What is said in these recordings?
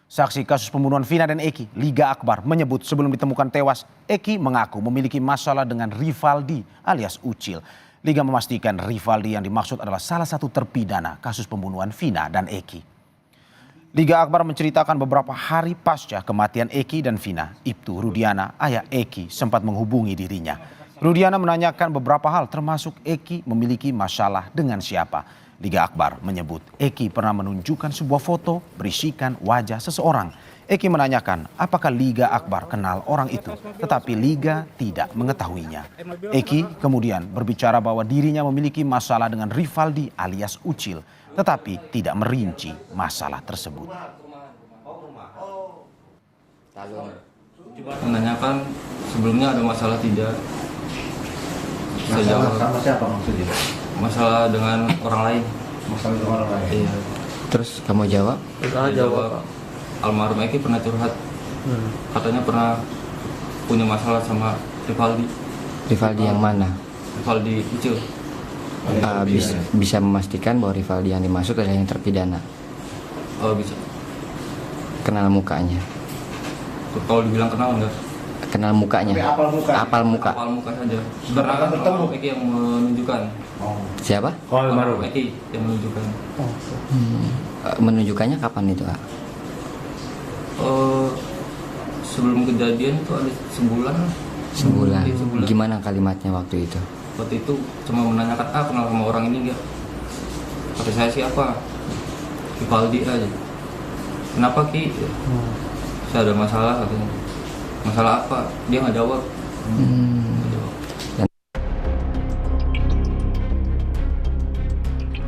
Saksi kasus pembunuhan Vina dan Eki, Liga Akbar, menyebut sebelum ditemukan tewas, Eki mengaku memiliki masalah dengan Rivaldi alias Ucil. Liga memastikan Rivaldi yang dimaksud adalah salah satu terpidana kasus pembunuhan Vina dan Eki. Liga Akbar menceritakan beberapa hari pasca kematian Eki dan Vina, Ibtu Rudiana, ayah Eki, sempat menghubungi dirinya. Rudiana menanyakan beberapa hal termasuk Eki memiliki masalah dengan siapa. Liga Akbar menyebut Eki pernah menunjukkan sebuah foto berisikan wajah seseorang. Eki menanyakan apakah Liga Akbar kenal orang itu, tetapi Liga tidak mengetahuinya. Eki kemudian berbicara bahwa dirinya memiliki masalah dengan Rivaldi alias Ucil, tetapi tidak merinci masalah tersebut. Menanyakan sebelumnya ada masalah tidak? Sama siapa maksudnya? Masalah dengan orang lain. Masalah dengan orang lain. Iya. Terus kamu jawab? Jawab. Almarhum Eki pernah curhat. Katanya pernah punya masalah sama Rivaldi. Rivaldi yang mana? Rivaldi Ucil. Bisa memastikan bahwa Rivaldi yang dimaksud adalah yang terpidana? Oh bisa. Kenal mukanya? Kalau dibilang kenal enggak? Kenal mukanya? Apal muka? Apal muka saja. Karena bertemu Eki yang menunjukkan. Siapa? Almarhum Eki yang menunjukkan. Menunjukkannya kapan itu, Kak? Sebelum kejadian itu ada sebulan. Sebulan. Iya, sebulan. Gimana kalimatnya waktu itu? Waktu itu cuma menanyakan, kenal sama orang ini enggak? Kata saya siapa? Rivaldi aja. Kenapa Ki? Saya ada masalah katanya. Masalah apa? Dia nggak jawab.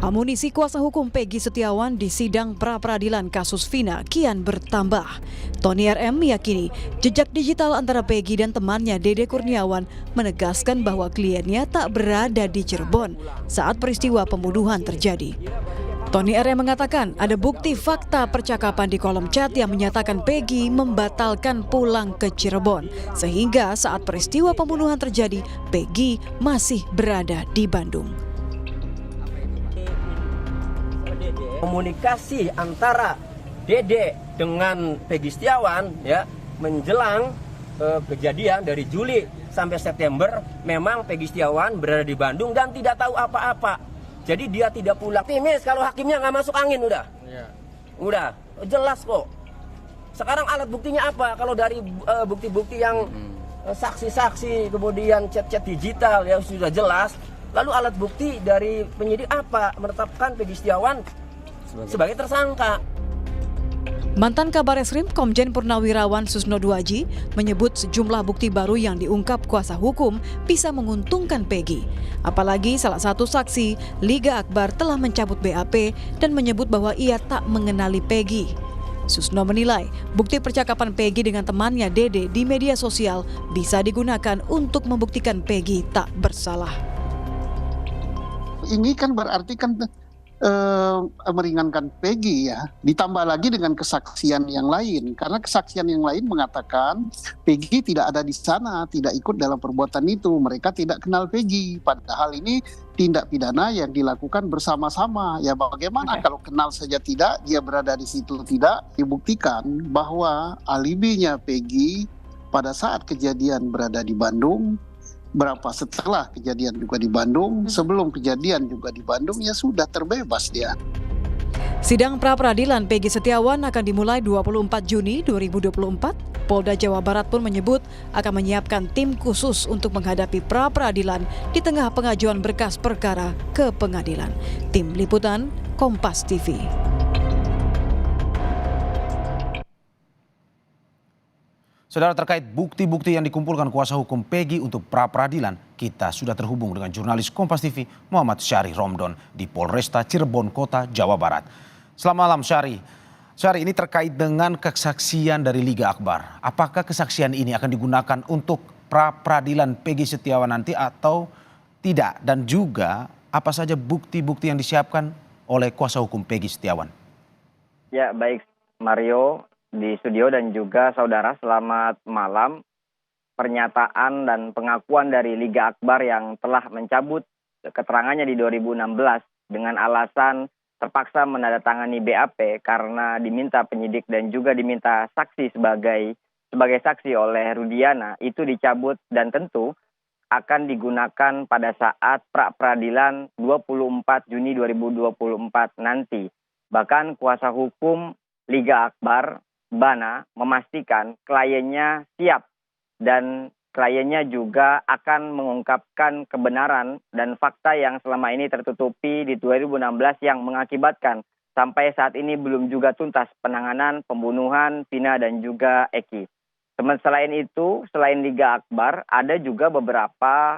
Amunisi kuasa hukum Peggy Setiawan di sidang pra-peradilan kasus Vina kian bertambah. Tony RM meyakini jejak digital antara Peggy dan temannya Dede Kurniawan menegaskan bahwa kliennya tak berada di Cirebon saat peristiwa pembunuhan terjadi. Tony RM mengatakan ada bukti fakta percakapan di kolom chat yang menyatakan Peggy membatalkan pulang ke Cirebon. Sehingga saat peristiwa pembunuhan terjadi, Peggy masih berada di Bandung. Komunikasi antara Dede dengan Peggy Setiawan ya menjelang kejadian dari Juli sampai September memang Peggy Setiawan berada di Bandung dan tidak tahu apa-apa. Jadi dia tidak pulang. Timis kalau hakimnya nggak masuk angin udah. Udah jelas kok. Sekarang alat buktinya apa? Kalau dari bukti-bukti yang saksi-saksi kemudian chat-chat digital ya sudah jelas. Lalu alat bukti dari penyidik apa? Menetapkan Peggy Setiawan sebagai tersangka. Mantan Kabar Eskrim Komjen Purnawirawan Susno Duaji menyebut sejumlah bukti baru yang diungkap kuasa hukum bisa menguntungkan Peggy. Apalagi salah satu saksi, Liga Akbar, telah mencabut BAP dan menyebut bahwa ia tak mengenali Peggy. Susno menilai bukti percakapan Peggy dengan temannya Dede di media sosial bisa digunakan untuk membuktikan Peggy tak bersalah. Ini kan berarti kan meringankan Peggy ya, ditambah lagi dengan kesaksian yang lain, karena kesaksian yang lain mengatakan Peggy tidak ada di sana, tidak ikut dalam perbuatan itu, mereka tidak kenal Peggy, padahal ini tindak pidana yang dilakukan bersama-sama. Ya bagaimana kalau kenal saja tidak, dia berada di situ tidak, dibuktikan bahwa alibinya Peggy pada saat kejadian berada di Bandung, berapa setelah kejadian juga di Bandung, sebelum kejadian juga di Bandung, ya sudah terbebas dia. Sidang pra-peradilan Peggy Setiawan akan dimulai 24 Juni 2024. Polda Jawa Barat pun menyebut akan menyiapkan tim khusus untuk menghadapi pra-peradilan di tengah pengajuan berkas perkara ke pengadilan. Tim Liputan, Kompas TV. Saudara, terkait bukti-bukti yang dikumpulkan kuasa hukum Peggy untuk pra-peradilan, kita sudah terhubung dengan jurnalis Kompas TV Muhammad Syari Romdon di Polresta Cirebon Kota, Jawa Barat. Selamat malam Syari. Syari, ini terkait dengan kesaksian dari Liga Akbar. Apakah kesaksian ini akan digunakan untuk pra-peradilan Peggy Setiawan nanti atau tidak? Dan juga apa saja bukti-bukti yang disiapkan oleh kuasa hukum Peggy Setiawan? Ya, baik Mario di studio dan juga saudara, selamat malam. Pernyataan dan pengakuan dari Liga Akbar yang telah mencabut keterangannya di 2016 dengan alasan terpaksa menandatangani BAP karena diminta penyidik dan juga diminta saksi sebagai saksi oleh Rudiana itu dicabut dan tentu akan digunakan pada saat pra-peradilan 24 Juni 2024 nanti. Bahkan kuasa hukum Liga Akbar, Bana, memastikan kliennya siap dan kliennya juga akan mengungkapkan kebenaran dan fakta yang selama ini tertutupi di 2016 yang mengakibatkan sampai saat ini belum juga tuntas penanganan pembunuhan Vina dan juga Eki. Selain itu, selain Liga Akbar, ada juga beberapa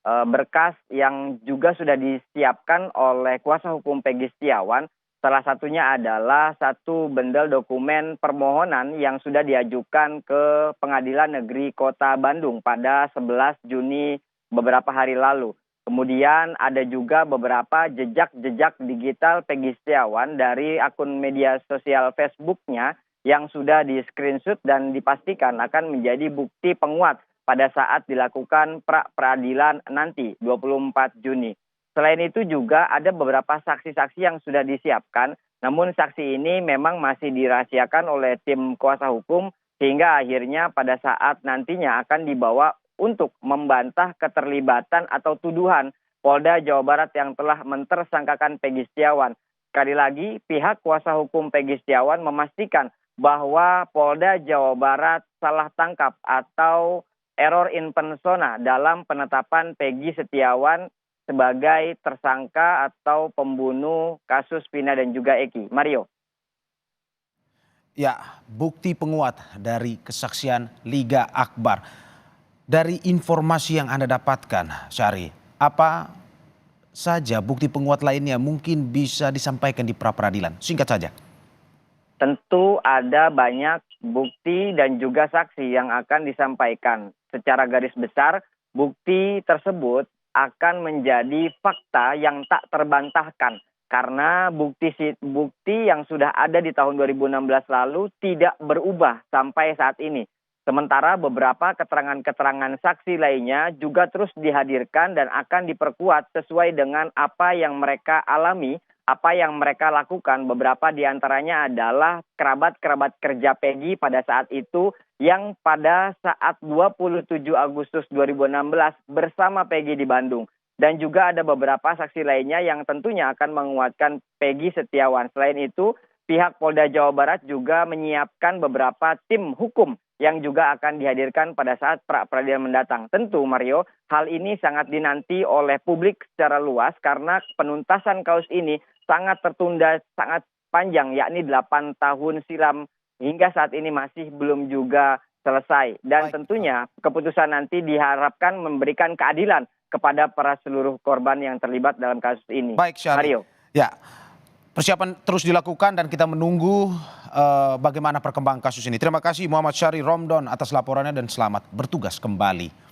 berkas yang juga sudah disiapkan oleh kuasa hukum Peggy Setiawan. Salah satunya adalah satu bendel dokumen permohonan yang sudah diajukan ke Pengadilan Negeri Kota Bandung pada 11 Juni beberapa hari lalu. Kemudian ada juga beberapa jejak-jejak digital Peggy Setiawan dari akun media sosial Facebook-nya yang sudah di-screenshot dan dipastikan akan menjadi bukti penguat pada saat dilakukan pra-peradilan nanti 24 Juni. Selain itu juga ada beberapa saksi-saksi yang sudah disiapkan, namun saksi ini memang masih dirahasiakan oleh tim kuasa hukum sehingga akhirnya pada saat nantinya akan dibawa untuk membantah keterlibatan atau tuduhan Polda Jawa Barat yang telah mentersangkakan Peggy Setiawan. Sekali lagi, pihak kuasa hukum Peggy Setiawan memastikan bahwa Polda Jawa Barat salah tangkap atau error in persona dalam penetapan Peggy Setiawan sebagai tersangka atau pembunuh kasus Vina dan juga Eki. Mario. Ya, bukti penguat dari kesaksian Liga Akbar. Dari informasi yang Anda dapatkan, Syahri, apa saja bukti penguat lainnya mungkin bisa disampaikan di pra-peradilan? Singkat saja. Tentu ada banyak bukti dan juga saksi yang akan disampaikan. Secara garis besar, bukti tersebut akan menjadi fakta yang tak terbantahkan karena bukti yang sudah ada di tahun 2016 lalu tidak berubah sampai saat ini. Sementara beberapa keterangan-keterangan saksi lainnya juga terus dihadirkan dan akan diperkuat sesuai dengan apa yang mereka alami, apa yang mereka lakukan. Beberapa diantaranya adalah kerabat-kerabat kerja Peggy pada saat itu yang pada saat 27 Agustus 2016 bersama Peggy di Bandung. Dan juga ada beberapa saksi lainnya yang tentunya akan menguatkan Peggy Setiawan. Selain itu, pihak Polda Jawa Barat juga menyiapkan beberapa tim hukum yang juga akan dihadirkan pada saat pra-peradilan mendatang. Tentu Mario, hal ini sangat dinanti oleh publik secara luas karena penuntasan kasus ini sangat tertunda, sangat panjang, yakni 8 tahun silam hingga saat ini masih belum juga selesai. Dan tentunya keputusan nanti diharapkan memberikan keadilan kepada para seluruh korban yang terlibat dalam kasus ini. Baik, Syahri. Mario. Ya, persiapan terus dilakukan dan kita menunggu bagaimana perkembangan kasus ini. Terima kasih Muhammad Syahri Romdon atas laporannya dan selamat bertugas kembali.